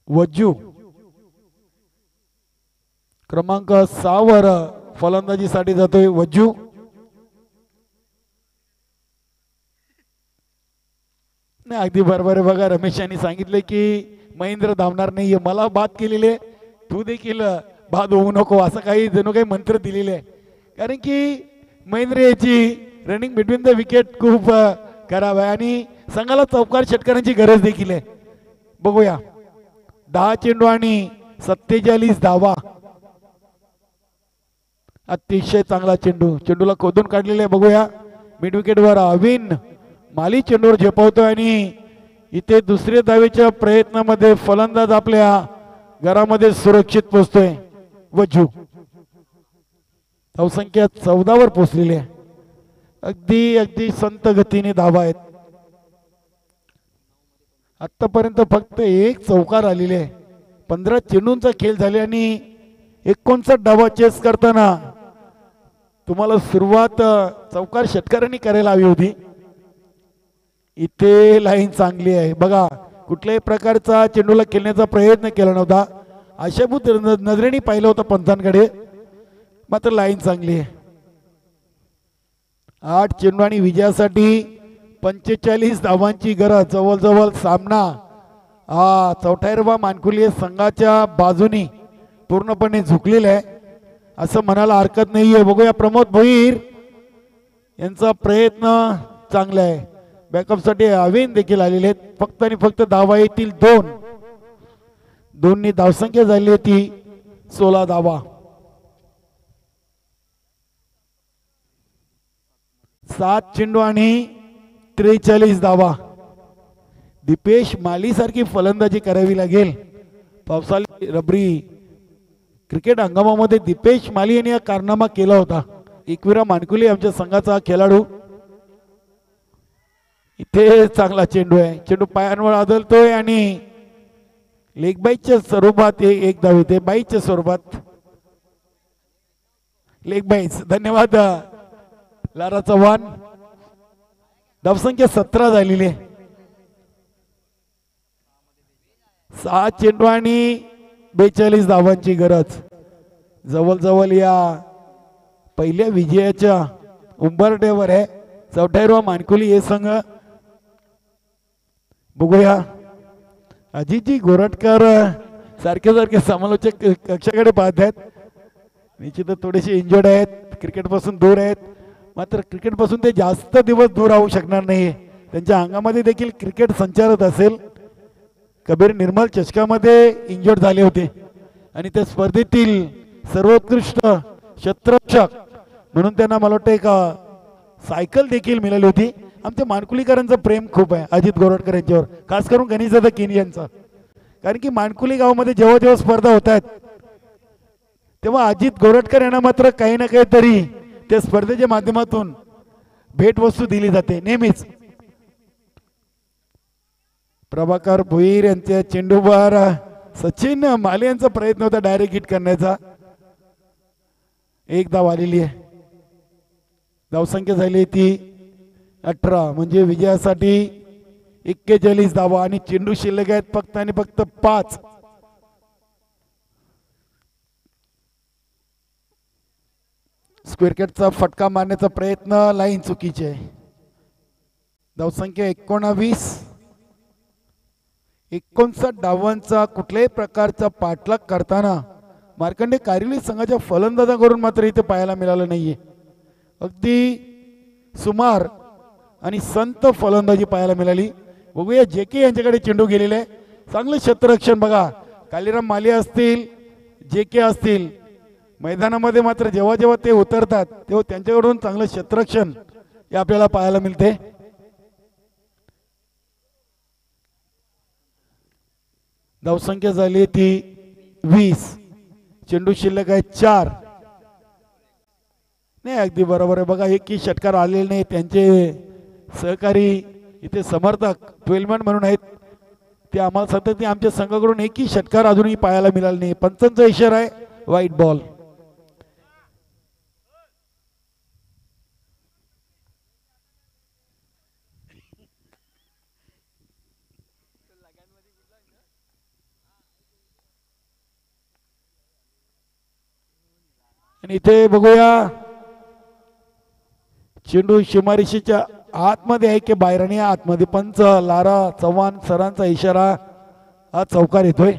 वज्जू क्रमांक 6 वर फलंदाजीसाठी जातोय वज्जू. नाही अगदी बरोबर आहे बघा, रमेश यांनी सांगितले की महेंद्र धावणार नाहीये, मला बाद केलेले तू देखील बाद होऊ नको असं काही जणू काही मंत्र दिलेले आहे. कारण की महेंद्र याची रनिंग बिटवीन द विकेट खूप खराब आहे आणि संघाला चौकार षटकारांची गरज देखील आहे. बघूया 10 चेंडू आणि 47 धावा, अतिशय चांगला चेंडू, चेंडूला खोदून काढलेले आहे. बघूया मिड विकेटवर अविन माली चेंडूवर झेपवतोय आणि इथे दुसऱ्या धावेच्या प्रयत्नामध्ये फलंदाज आपल्या घरामध्ये सुरक्षित पोहोचतोय. वज्जू धावसंख्या 14 वर पोहोचलेली आहे, अगदी संत गतीने धावा आहेत. आतापर्यंत फक्त एक चौकार आलेले आहे, 15 चेंडूंचा खेळ झाले आणि 59 डावा चेस करताना तुम्हाला सुरुवात चौकार षटकारांनी करायला हवी होती. इथे लाईन चांगली आहे बघा, कुठल्याही प्रकारचा चेंडूला खेळण्याचा प्रयत्न केला नव्हता, आशाभूत नजरेने पाहिलं होतं पंथांकडे, मात्र लाईन चांगली आहे. 8 चेंडू आणि विजयासाठी 45 धावांची गरज. जवळजवळ सामना हा चौथायरवा मानकुली संघाच्या बाजूनी पूर्णपणे झुकलेला आहे असं म्हणायला हरकत नाहीये. बघूया प्रमोद भोईर यांचा प्रयत्न चांगला आहे, बॅकअपसाठी अविन देखील आलेले आहेत. फक्त आणि फक्त धावा येतील 2, दोन्ही धावसंख्या झाली होती 16 धावा. 7 चेंडू आणि 43 धावा. दीपेश माली सारखी फलंदाजी करावी लागेल. पावसाळी रबरी क्रिकेट हंगामामध्ये दीपेश माली यांनी हा कारनामा केला होता. एकविरा मानकुली आमच्या संघाचा खेळाडू. इथे चांगला चेंडू आहे, चेंडू पायांवर आदळतोय आणि लेग बाईच्या स्वरूपात एक धाव येते, बाईच्या स्वरूपात लेग बाईच. धन्यवाद लारा चव्हाण. धावसंख्या 17 झालेली आहे. 6 चेंडू आणि 42 धावांची गरज. जवळजवळ या पहिल्या विजयाच्या उंबरठ्यावर आहे चौथायरवा मानकुली हे संघ. बघूया अजितजी गोरटकर सारखे समालोचक कक्षाकडे पाहत आहेत. निश्चितच थोडेसे इंजर्ड आहेत, क्रिकेट पासून दूर आहेत, मात्र क्रिकेट पासून ते जास्त दिवस दूर राहू शकणार नाही. त्यांच्या अंगामध्ये देखील क्रिकेट संचारत असेल. कबीर निर्मल चषकामध्ये इंजर्ड झाले होते आणि त्या स्पर्धेतील सर्वोत्कृष्ट क्षेत्ररक्षक म्हणून त्यांना मला वाटतं एक सायकल देखील मिळाली होती. आमच्या मानकुलीकरांचं प्रेम खूप आहे अजित गोरटकर यांच्यावर, खास करून गणेशदादा किनी यांचा. कारण की मानकुली गावामध्ये जेव्हा जेव्हा स्पर्धा होत आहेत तेव्हा अजित गोरटकर यांना मात्र काही ना काही तरी त्या स्पर्धेच्या माध्यमातून भेटवस्तू दिली जाते नेहमीच. प्रभाकर भोईर यांच्या चेंडूवर सचिन माले यांचा प्रयत्न होता डायरेक्ट हिट करण्याचा. एक धाव आलेली आहे. धावसंख्या झाली ती 18, म्हणजे विजयासाठी 41 धावा आणि चेंडू शिल्लक आहेत फक्त आणि फक्त 5. स्क्वेअर कटचा फटका मारण्याचा प्रयत्न, लाईन चुकीची आहे. धावसंख्या 19. 59 डावांचा कुठल्याही प्रकारचा पाठलाग करताना मार्कंडे कारिली संघाच्या फलंदाजाकडून मात्र इथे पाहायला मिळालं नाहीये. अगदी सुमार आणि संत फलंदाजी पाहायला मिळाली. बघूया जेके यांच्याकडे चेंडू गेलेला आहे. चांगलं क्षेत्ररक्षण बघा, कालीराम माली असतील, जे के असतील मैदानामध्ये मात्र जेव्हा जेव्हा ते उतरतात तेव्हा त्यांच्याकडून चांगलं क्षेत्ररक्षण हे आपल्याला पाहायला मिळते. धावसंख्या झाली ती 20. चेंडू शिल्लक आहे 4. नाही अगदी बरोबर आहे बघा. एकही षटकार आलेले नाही. त्यांचे सहकारी इथे समर्थक 12 मॅन म्हणून आहेत ते आम्हाला सांगतात की आमच्या संघाकडून एकही षटकार अजूनही पाहायला मिळाला नाही. पंचांचा इशारा आहे व्हाईट बॉल. आणि इथे बघूया चेंडू सीमारेषेच्या आतमध्ये आहे की बाहेर आणि आतमध्ये. पंच लारा चव्हाण सरांचा इशारा हा चौकार येतोय.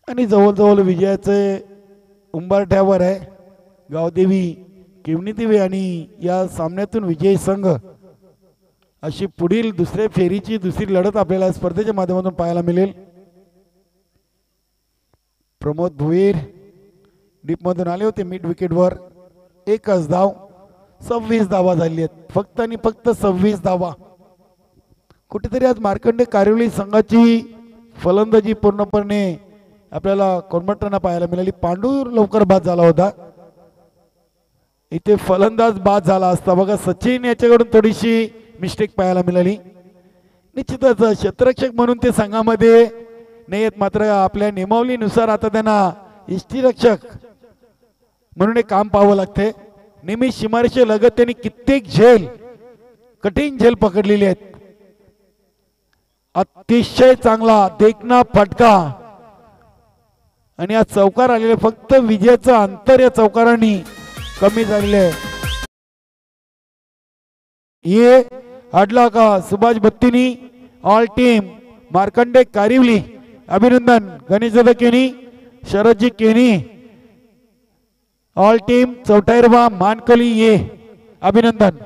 आणि जवळजवळ विजयाचे उंबरठ्यावर आहे गावदेवी किमनीदेवी आणि या सामन्यातून विजयी संघ अशी पुढील दुसऱ्या फेरीची दुसरी लढत आपल्याला स्पर्धेच्या माध्यमातून पाहायला मिळेल. प्रमोद भुईर डीप मधून आले होते मिड विकेटवर. एकच धाव. 26 धावा झाली आहेत फक्त आणि फक्त 26 धावा. कुठेतरी आज मार्कंडे कारिवली संघाची फलंदाजी पूर्णपणे आपल्याला कोणमटताना पाहायला मिळाली. पांडू लवकर बाद झाला होता. इथे फलंदाज बाद झाला असता बघा. सचिन याच्याकडून थोडीशी मिस्टेक पाहायला मिळाली. निश्चितच क्षेत्ररक्षक म्हणून ते संघामध्ये नाही आहेत मात्र आपल्या नियमावलीनुसार आता त्यांना यष्टीरक्षक म्हणून एक काम पाहावं लागते. नेहमी सीमारेषे लगत त्यांनी कित्येक कठीण झेल पकडलेली आहेत. अतिशय चांगला देखना फटका आणि आज चौकार आलेले फक्त विजयाचं अंतर या चौकारांनी कमी झालेले आहे. ये अडला का सुभाष बत्तीनी ऑल टीम मार्कंडे कारिवली अभिनंदन. गणेश दादा केनी शरदजी केनी ऑल टीम चौटायरवा मानकली ये अभिनंदन.